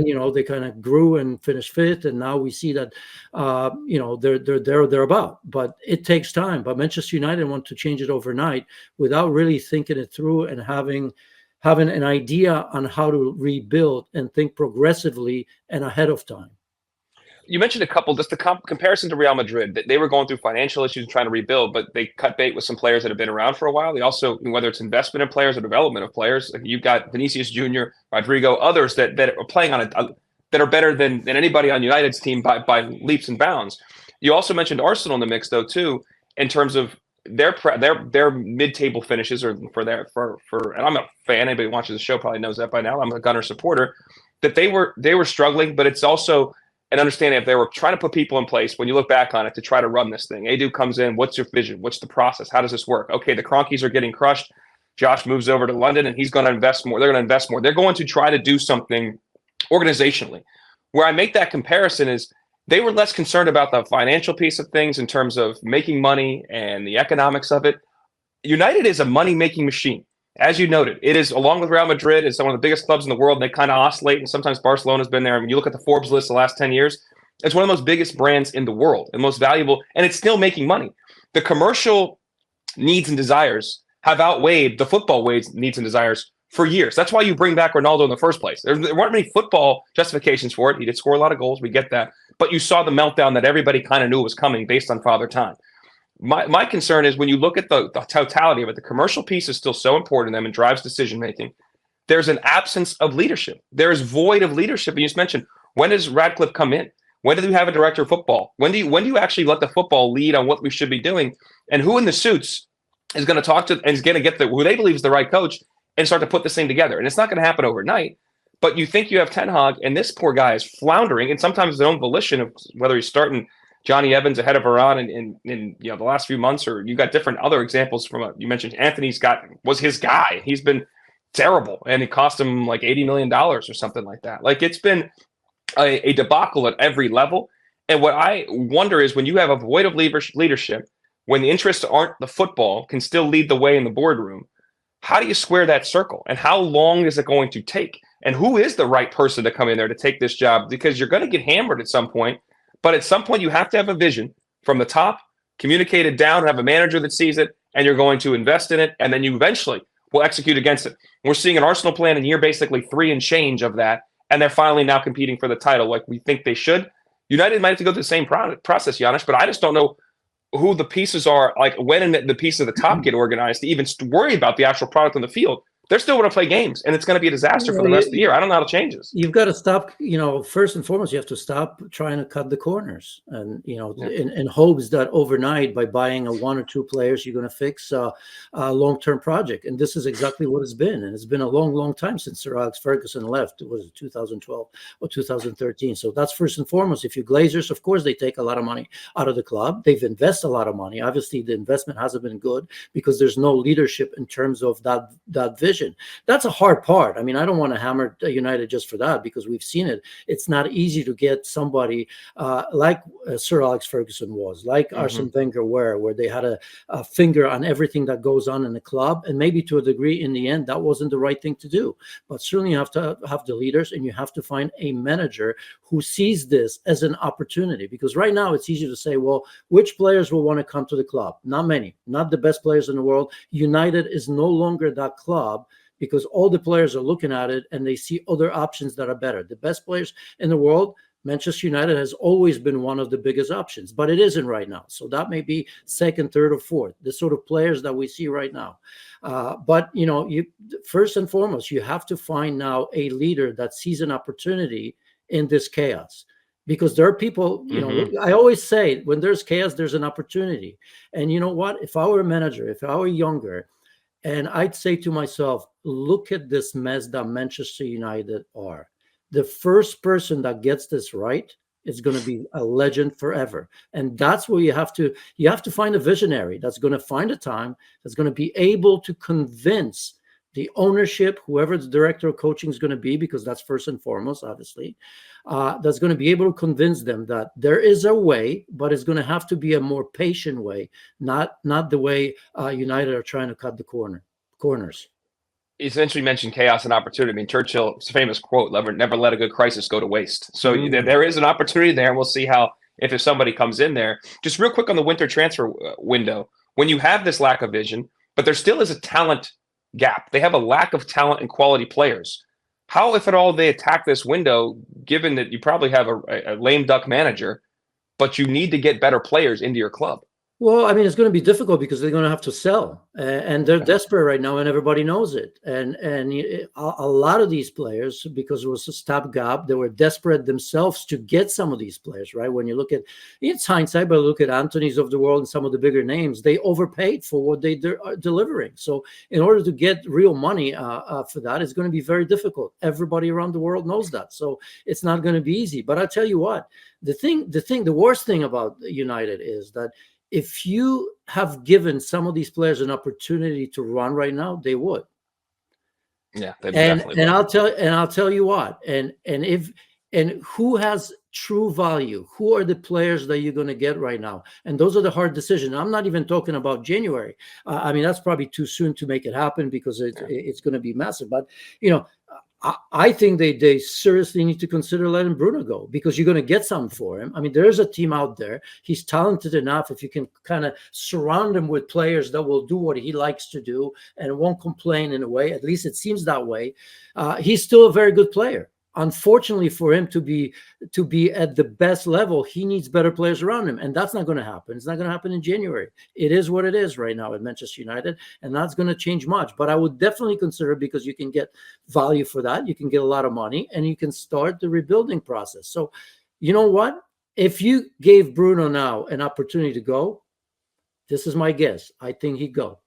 then, they kind of grew and finished fifth. And now we see that, they're about, but it takes time. But Manchester United want to change it overnight without really thinking it through and having an idea on how to rebuild and think progressively and ahead of time. You mentioned a couple, just the comparison to Real Madrid, they were going through financial issues and trying to rebuild, but they cut bait with some players that have been around for a while. They also, whether it's investment in players or development of players, like you've got Vinicius Jr., Rodrigo, others that are playing on that are better than anybody on United's team by leaps and bounds. You also mentioned Arsenal in the mix, though, too, in terms of their mid-table finishes, or and I'm a fan. Anybody who watches the show probably knows that by now. I'm a Gunner supporter. That they were struggling, but it's also and understanding if they were trying to put people in place when you look back on it to try to run this thing. Edu comes in. What's your vision? What's the process? How does this work? Okay, the Cronkies are getting crushed. Josh moves over to London and he's going to invest more. They're going to invest more. They're going to try to do something organizationally. Where I make that comparison is they were less concerned about the financial piece of things in terms of making money and the economics of it. United is a money-making machine. As you noted, it is, along with Real Madrid, it's one of the biggest clubs in the world, and they kind of oscillate, and sometimes Barcelona's been there. I mean, you look at the Forbes list the last 10 years, it's one of the most biggest brands in the world and most valuable, and it's still making money. The commercial needs and desires have outweighed the football needs and desires for years. That's why you bring back Ronaldo in the first place. There weren't many football justifications for it. He did score a lot of goals. We get that. But you saw the meltdown that everybody kind of knew was coming based on Father Time. My concern is when you look at the totality of it, the commercial piece is still so important to them and drives decision-making. There's an absence of leadership. There is void of leadership. And you just mentioned, when does Radcliffe come in? When do you have a director of football? When do you actually let the football lead on what we should be doing? And who in the suits is going to talk to and is going to get who they believe is the right coach and start to put this thing together? And it's not going to happen overnight. But you think you have Ten Hag, and this poor guy is floundering, and sometimes his own volition of whether he's starting Johnny Evans ahead of Varane in the last few months, or you got different other examples from you mentioned Anthony's was his guy. He's been terrible, and it cost him like $80 million or something like that. Like, it's been a debacle at every level. And what I wonder is when you have a void of leadership, when the interests aren't the football, can still lead the way in the boardroom, how do you square that circle? And how long is it going to take? And who is the right person to come in there to take this job? Because you're going to get hammered at some point. But at some point, you have to have a vision from the top, communicate it down, have a manager that sees it, and you're going to invest in it, and then you eventually will execute against it. We're seeing an Arsenal plan in year basically 3 and change of that, and they're finally now competing for the title like we think they should. United might have to go through the same process, Janusz, but I just don't know who the pieces are, like when the pieces of the top get organized to even worry about the actual product on the field. They're still going to play games, and it's going to be a disaster for the rest of the year. I don't know how it changes. You've got to stop, first and foremost, you have to stop trying to cut the corners and, in hopes that overnight by buying 1 or 2 players, you're going to fix a long-term project. And this is exactly what it's been. And it's been a long, long time since Sir Alex Ferguson left. It was 2012 or 2013. So that's first and foremost. If you're Glazers, of course, they take a lot of money out of the club. They've invested a lot of money. Obviously, the investment hasn't been good because there's no leadership in terms of that vision. That's a hard part. I mean, I don't want to hammer United just for that because we've seen it. It's not easy to get somebody like Sir Alex Ferguson was, like Arsene Wenger where they had a finger on everything that goes on in the club. And maybe to a degree, in the end, that wasn't the right thing to do. But certainly you have to have the leaders, and you have to find a manager who sees this as an opportunity. Because right now it's easy to say, well, which players will want to come to the club? Not many, not the best players in the world. United is no longer that club, because all the players are looking at it and they see other options that are better. The best players in the world, Manchester United has always been one of the biggest options, but it isn't right now. So that may be second, third, or fourth, the sort of players that we see right now. But, you first and foremost, you have to find now a leader that sees an opportunity in this chaos. Because there are people, I always say, when there's chaos, there's an opportunity. And you know what? If I were a manager, if I were younger, and I'd say to myself, look at this mess that Manchester United are. The first person that gets this right is going to be a legend forever. And that's where you have to find a visionary that's going to find a time, that's going to be able to convince the ownership, whoever the director of coaching is going to be, because that's first and foremost, obviously, that's going to be able to convince them that there is a way, but it's going to have to be a more patient way, not the way United are trying to cut the corners. essentially mentioned chaos and opportunity. I mean, Churchill's famous quote, never let a good crisis go to waste. So there is an opportunity there, and we'll see how, if somebody comes in there. Just real quick on the winter transfer window, when you have this lack of vision, but there still is a talent gap. They have a lack of talent and quality players. How, if at all, they attack this window, given that you probably have a lame duck manager, but you need to get better players into your club? Well, I mean, it's going to be difficult because they're going to have to sell, and they're desperate right now, and everybody knows it. And a lot of these players, because it was a stopgap, they were desperate themselves to get some of these players. Right? When you look at, it's hindsight, but look at Anthony's of the world and some of the bigger names, they overpaid for what they are delivering. So in order to get real money for that, it's going to be very difficult. Everybody around the world knows that. So it's not going to be easy. But I tell you what, the worst thing about United is that if you have given some of these players an opportunity to run right now, they would. Yeah, and I'll tell you what, and who has true value? Who are the players that you're going to get right now? And those are the hard decisions. I'm not even talking about January. I mean, that's probably too soon to make it happen because it's going to be massive. But I think they seriously need to consider letting Bruno go, because you're going to get something for him. I mean, there's a team out there. He's talented enough. If you can kind of surround him with players that will do what he likes to do and won't complain in a way, at least it seems that way, he's still a very good player. Unfortunately, for him to be at the best level, he needs better players around him, and that's not going to happen. It's not going to happen in January. It is what it is right now at Manchester United, and that's going to change much. But I would definitely consider, because you can get value for that, you can get a lot of money, and you can start the rebuilding process. So, you know what? If you gave Bruno now an opportunity to go, this is my guess. I think he'd go.